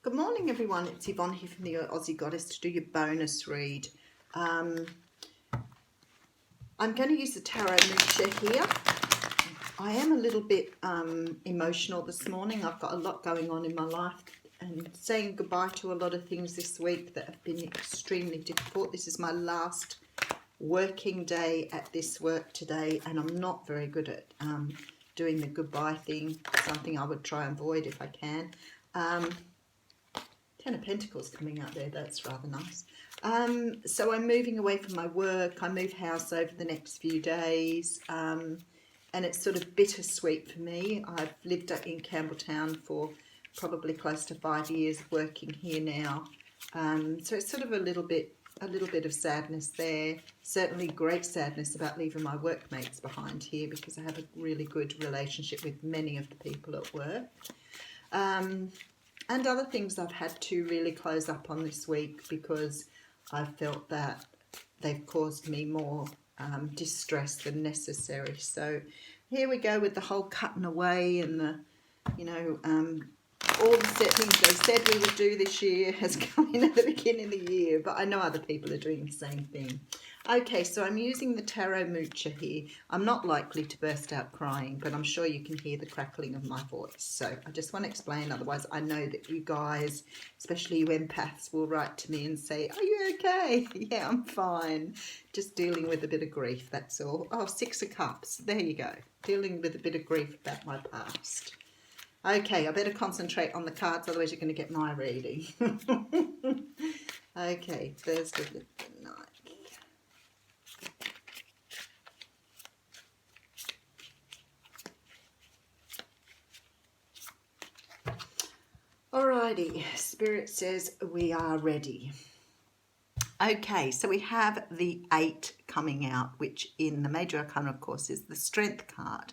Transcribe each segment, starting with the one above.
Good morning, everyone. It's Yvonne here from the Aussie Goddess to do your bonus read. I'm going to use the Tarot Mucha here. I am a little bit emotional this morning. I've got a lot going on in my life and saying goodbye to a lot of things this week that have been extremely difficult. This is my last working day at this work today, and I'm not very good at doing the goodbye thing, something I would try and avoid if I can. Ten of Pentacles coming out there, that's rather nice. So I'm moving away from my work. I move house over the next few days, and it's sort of bittersweet for me. I've lived in Campbelltown for probably close to 5 years, working here now. So it's sort of a little bit of sadness there. Certainly great sadness about leaving my workmates behind here, because I have a really good relationship with many of the people at work. And other things I've had to really close up on this week because I felt that they've caused me more distress than necessary. So here we go with the whole cutting away and the, all the things they said we would do this year has come in at the beginning of the year, but I know other people are doing the same thing. Okay, so I'm using the Tarot Mucha here. I'm not likely to burst out crying, but I'm sure you can hear the crackling of my voice. So I just want to explain, otherwise I know that you guys, especially you empaths, will write to me and say, are you okay? Yeah, I'm fine. Just dealing with a bit of grief, that's all. Oh, Six of Cups, there you go. Dealing with a bit of grief about my past. Okay, I better concentrate on the cards, otherwise you're going to get my reading. Okay, Thursday the 9th. Alrighty, Spirit says we are ready. Okay, so we have the 8 coming out, which in the Major Arcana, of course, is the Strength card.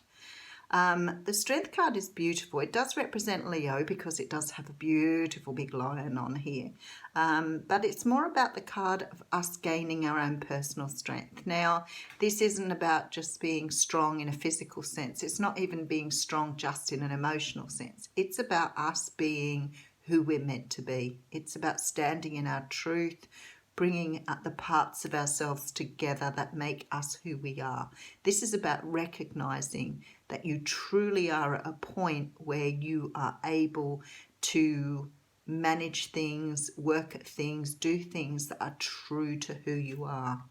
The Strength card is beautiful. It does represent Leo because it does have a beautiful big lion on here. But it's more about the card of us gaining our own personal strength. Now, this isn't about just being strong in a physical sense. It's not even being strong just in an emotional sense. It's about us being who we're meant to be. It's about standing in our truth, bringing the parts of ourselves together that make us who we are. This is about recognizing that you truly are at a point where you are able to manage things, work at things, do things that are true to who you are.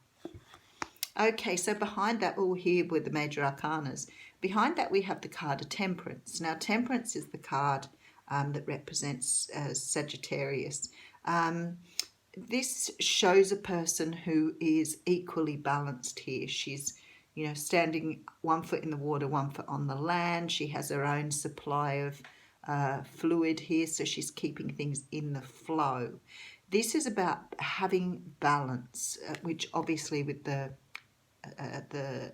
Okay, so behind that, all here with the Major Arcanas, behind that we have the card of Temperance. Now, Temperance is the card that represents Sagittarius. This shows a person who is equally balanced here. She's, standing 1 foot in the water, 1 foot on the land. She has her own supply of fluid here, so she's keeping things in the flow. This is about having balance, which obviously with the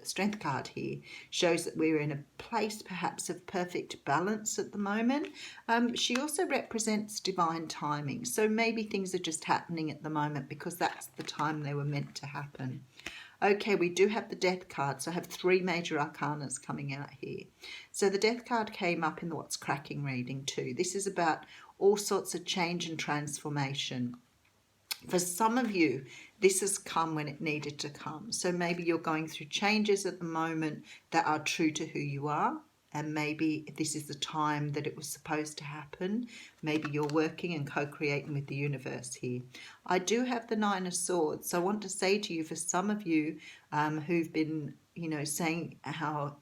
Strength card here shows that we're in a place perhaps of perfect balance at the moment. She also represents divine timing, so maybe things are just happening at the moment because that's the time they were meant to happen. Okay, we do have the Death card, so I have 3 Major Arcanas coming out here. So the Death card came up in the What's Cracking reading too. This is about all sorts of change and transformation. For some of you, this has come when it needed to come. So maybe you're going through changes at the moment that are true to who you are. And maybe this is the time that it was supposed to happen. Maybe you're working and co-creating with the universe here. I do have the 9 of Swords. So I want to say to you, for some of you who've been, saying how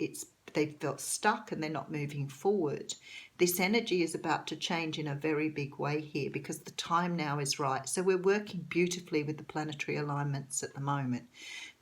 they've felt stuck and they're not moving forward, this energy is about to change in a very big way here because the time now is right. So we're working beautifully with the planetary alignments at the moment.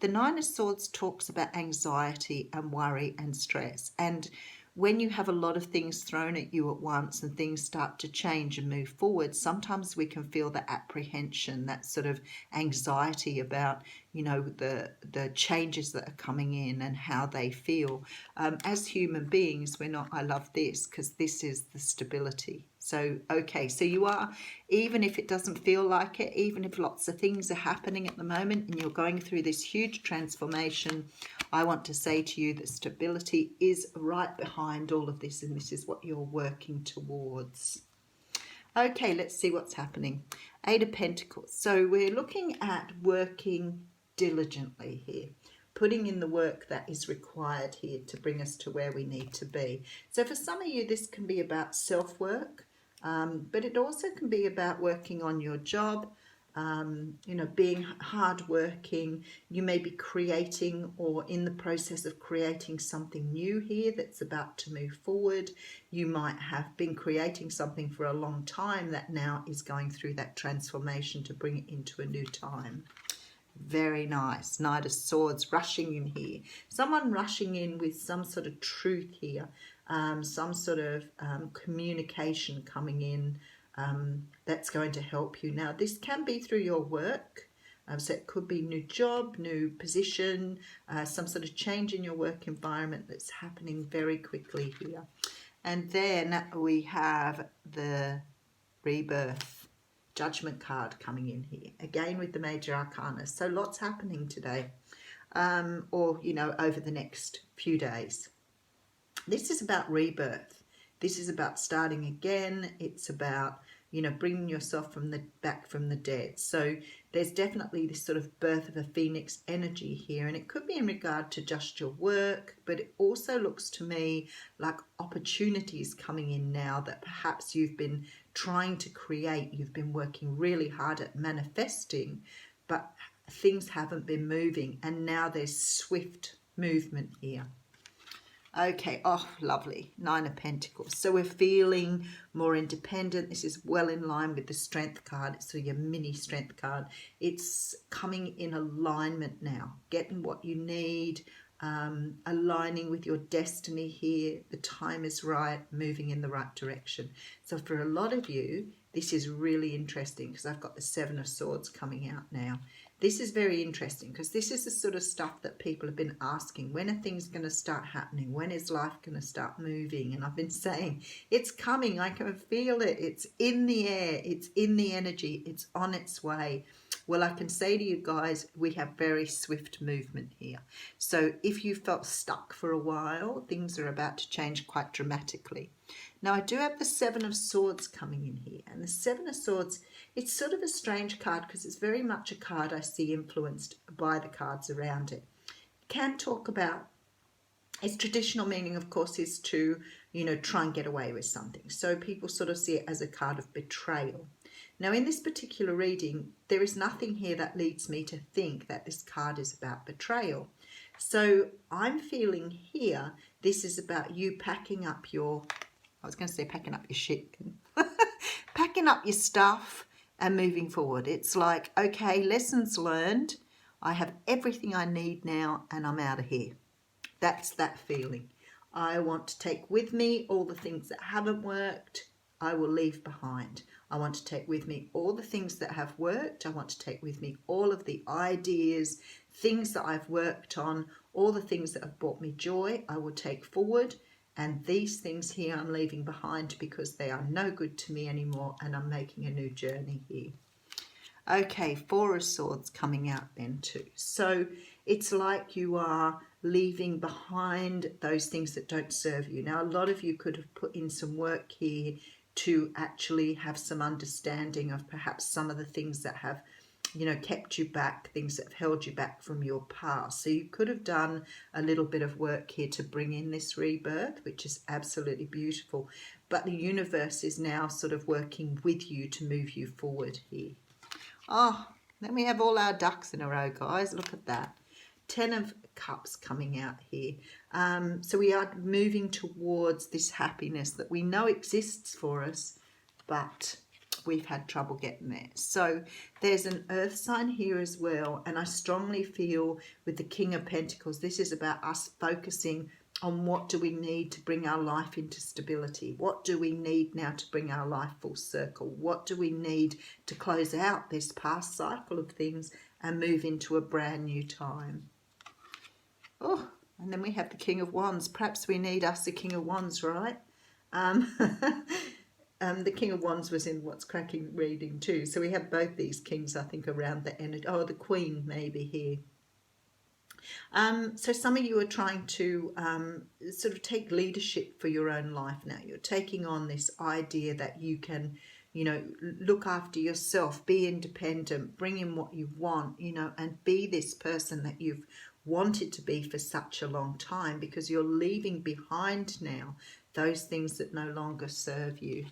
The 9 of Swords talks about anxiety and worry and stress. And when you have a lot of things thrown at you at once and things start to change and move forward, sometimes we can feel the apprehension, that sort of anxiety about, the changes that are coming in and how they feel. As human beings, we're not, I love this because this is the stability. So, okay, so you are, even if it doesn't feel like it, even if lots of things are happening at the moment and you're going through this huge transformation, I want to say to you that stability is right behind all of this, and this is what you're working towards. Okay, let's see what's happening. Eight of Pentacles. So we're looking at working diligently here, putting in the work that is required here to bring us to where we need to be. So for some of you, this can be about self-work, but it also can be about working on your job, you know, being hardworking. You may be creating or in the process of creating something new here that's about to move forward. You might have been creating something for a long time that now is going through that transformation to bring it into a new time. Very nice. Knight of Swords rushing in here. Someone rushing in with some sort of truth here, some sort of communication coming in that's going to help you. Now, this can be through your work. So it could be new job, new position, some sort of change in your work environment that's happening very quickly here. And then we have the Rebirth Judgment card coming in here, again with the Major Arcana. So lots happening today, or, you know, over the next few days. This is about rebirth. This is about starting again. It's about, you know, bringing yourself back from the dead. So there's definitely this sort of birth of a phoenix energy here, and it could be in regard to just your work, but it also looks to me like opportunities coming in now that perhaps you've been trying to create. You've been working really hard at manifesting, but things haven't been moving, and now there's swift movement here. Okay, oh, lovely. Nine of Pentacles. So we're feeling more independent. This is well in line with the Strength card. It's sort of your mini Strength card. It's coming in alignment now, getting what you need, aligning with your destiny here. The time is right, moving in the right direction. So for a lot of you, this is really interesting because I've got the Seven of Swords coming out now. This is very interesting because this is the sort of stuff that people have been asking. When are things going to start happening? When is life going to start moving? And I've been saying, it's coming. I can feel it. It's in the air. It's in the energy. It's on its way. Well, I can say to you guys, we have very swift movement here. So if you felt stuck for a while, things are about to change quite dramatically. Now, I do have the Seven of Swords coming in here. And the Seven of Swords, it's sort of a strange card because it's very much a card I see influenced by the cards around it. Can talk about, its traditional meaning, of course, is to, you know, try and get away with something. So people sort of see it as a card of betrayal. Now, in this particular reading, there is nothing here that leads me to think that this card is about betrayal. So I'm feeling here, this is about you packing up your, I was going to say packing up your shit, packing up your stuff and moving forward. It's like, okay, lessons learned. I have everything I need now and I'm out of here. That's that feeling. I want to take with me all the things that haven't worked. I will leave behind. I want to take with me all the things that have worked. I want to take with me all of the ideas, things that I've worked on, all the things that have brought me joy. I will take forward. And these things here I'm leaving behind because they are no good to me anymore, and I'm making a new journey here. Okay, Four of Swords coming out then too. So it's like you are leaving behind those things that don't serve you. Now, a lot of you could have put in some work here to actually have some understanding of perhaps some of the things that have, you know, kept you back, things that have held you back from your past. So you could have done a little bit of work here to bring in this rebirth, which is absolutely beautiful. But the universe is now sort of working with you to move you forward here. Oh, then we have all our ducks in a row, guys. Look at that. 10 of Cups coming out here. So we are moving towards this happiness that we know exists for us, but we've had trouble getting there. So there's an earth sign here as well, and I strongly feel with the King of Pentacles, this is about us focusing on what do we need to bring our life into stability. What do we need now to bring our life full circle? What do we need to close out this past cycle of things and move into a brand new time? Oh, and then we have the King of Wands. Perhaps we need us a King of Wands, right? The King of Wands was in What's Cracking reading too. So we have both these kings, I think, around the energy. Oh, the Queen maybe here. So some of you are trying to sort of take leadership for your own life now. You're taking on this idea that you can, you know, look after yourself, be independent, bring in what you want, you know, and be this person that you've wanted to be for such a long time, because you're leaving behind now those things that no longer serve you.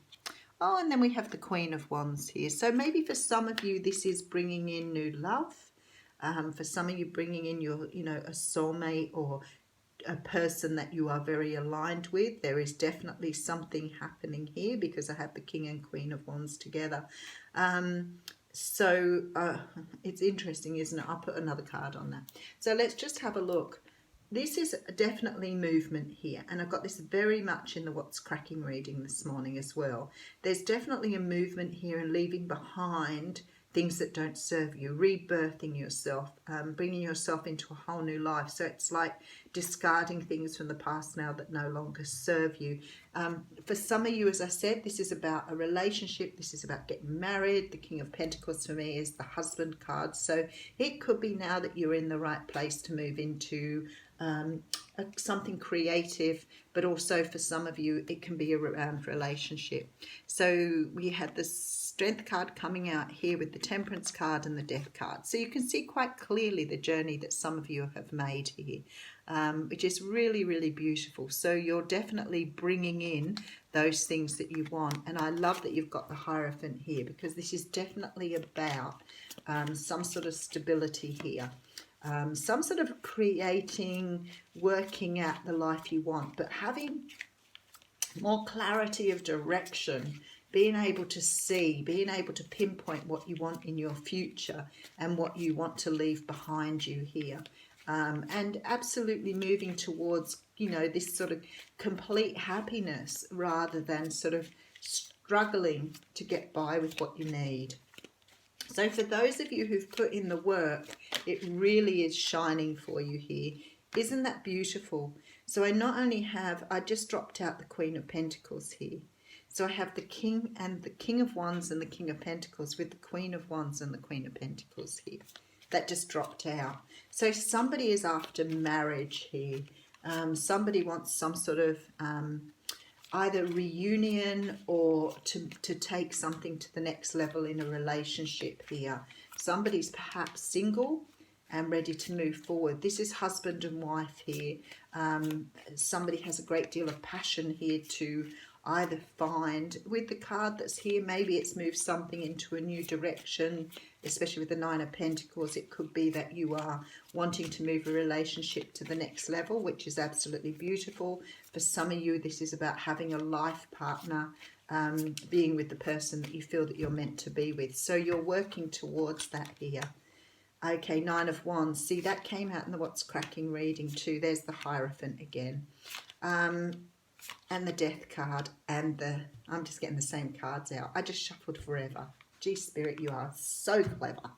Oh, and then we have the Queen of Wands here. So maybe for some of you, this is bringing in new love. For some of you, bringing in your, you know, a soulmate or a person that you are very aligned with. There is definitely something happening here, because I have the King and Queen of Wands together. So it's interesting, isn't it? I'll put another card on that. So let's just have a look. This is definitely movement here, and I've got this very much in the What's Cracking reading this morning as well. There's definitely a movement here and leaving behind things that don't serve you, rebirthing yourself, bringing yourself into a whole new life. So it's like discarding things from the past now that no longer serve you. For some of you, as I said, this is about a relationship. This is about getting married. The King of Pentacles for me is the husband card. So it could be now that you're in the right place to move into something creative, but also for some of you it can be around relationship. So we had the Strength card coming out here with the Temperance card and the Death card, so you can see quite clearly the journey that some of you have made here, which is really, really beautiful. So you're definitely bringing in those things that you want, and I love that you've got the Hierophant here, because this is definitely about some sort of stability here. Some sort of creating, working out the life you want, but having more clarity of direction, being able to see, being able to pinpoint what you want in your future and what you want to leave behind you here. And absolutely moving towards, you know, this sort of complete happiness rather than sort of struggling to get by with what you need. So for those of you who've put in the work, it really is shining for you here. Isn't that beautiful? So I not only have, I just dropped out the Queen of Pentacles here. So I have the King and the King of Wands and the King of Pentacles with the Queen of Wands and the Queen of Pentacles here. That just dropped out. So somebody is after marriage here. Somebody wants some sort of either reunion or to take something to the next level in a relationship here. Somebody's perhaps single and ready to move forward. This is husband and wife here. Somebody has a great deal of passion here to either find, with the card that's here, maybe it's moved something into a new direction, especially with the Nine of Pentacles. It could be that you are wanting to move a relationship to the next level, which is absolutely beautiful. For some of you, this is about having a life partner, being with the person that you feel that you're meant to be with. So you're working towards that here. Okay, Nine of Wands. See, that came out in the What's Cracking reading too. There's the Hierophant again. And the Death card and the, I'm just getting the same cards out. I just shuffled forever. Gee, Spirit, you are so clever.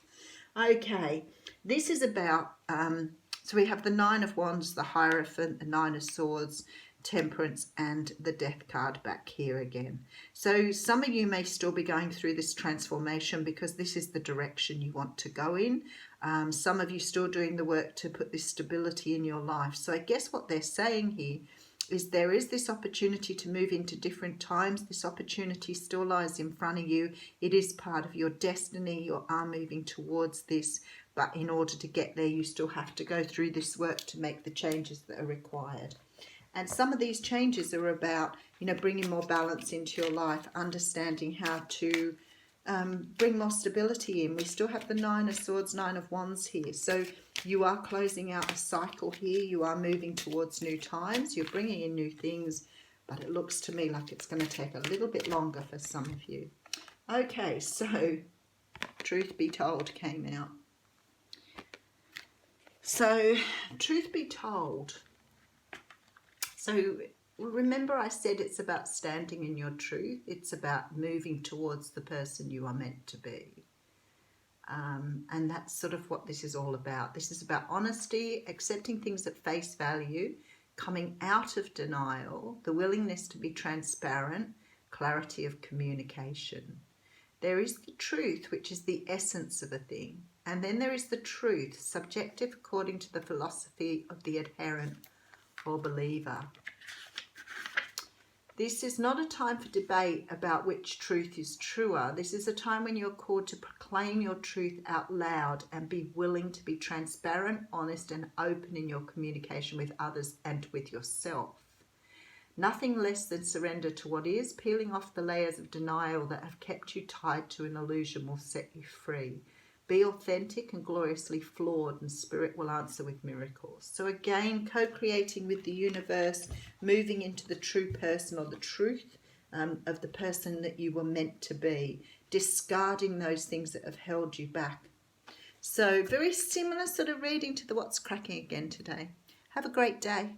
Okay, this is about, so we have the Nine of Wands, the Hierophant, the Nine of Swords, Temperance, and the Death card back here again. So some of you may still be going through this transformation because this is the direction you want to go in. Some of you still doing the work to put this stability in your life. So I guess what they're saying here is there is this opportunity to move into different times. This opportunity still lies in front of you. It is part of your destiny. You are moving towards this, but in order to get there, you still have to go through this work to make the changes that are required. And some of these changes are about, you know, bringing more balance into your life, understanding how to bring more stability in. We still have the Nine of Swords, Nine of Wands here. So you are closing out a cycle here. You are moving towards new times. You're bringing in new things, but it looks to me like it's going to take a little bit longer for some of you. Okay, so Truth Be Told came out. So Truth Be Told. So remember I said it's about standing in your truth. It's about moving towards the person you are meant to be. And that's sort of what this is all about. This is about honesty, accepting things at face value, coming out of denial, the willingness to be transparent, clarity of communication. There is the truth, which is the essence of a thing. And then there is the truth, subjective according to the philosophy of the adherent or believer. This is not a time for debate about which truth is truer. This is a time when you're called to proclaim your truth out loud and be willing to be transparent, honest, and open in your communication with others and with yourself. Nothing less than surrender to what is. Peeling off the layers of denial that have kept you tied to an illusion will set you free. Be authentic and gloriously flawed, and Spirit will answer with miracles. So again, co-creating with the universe, moving into the true person or the truth of the person that you were meant to be, discarding those things that have held you back. So very similar sort of reading to the What's Cracking again today. Have a great day.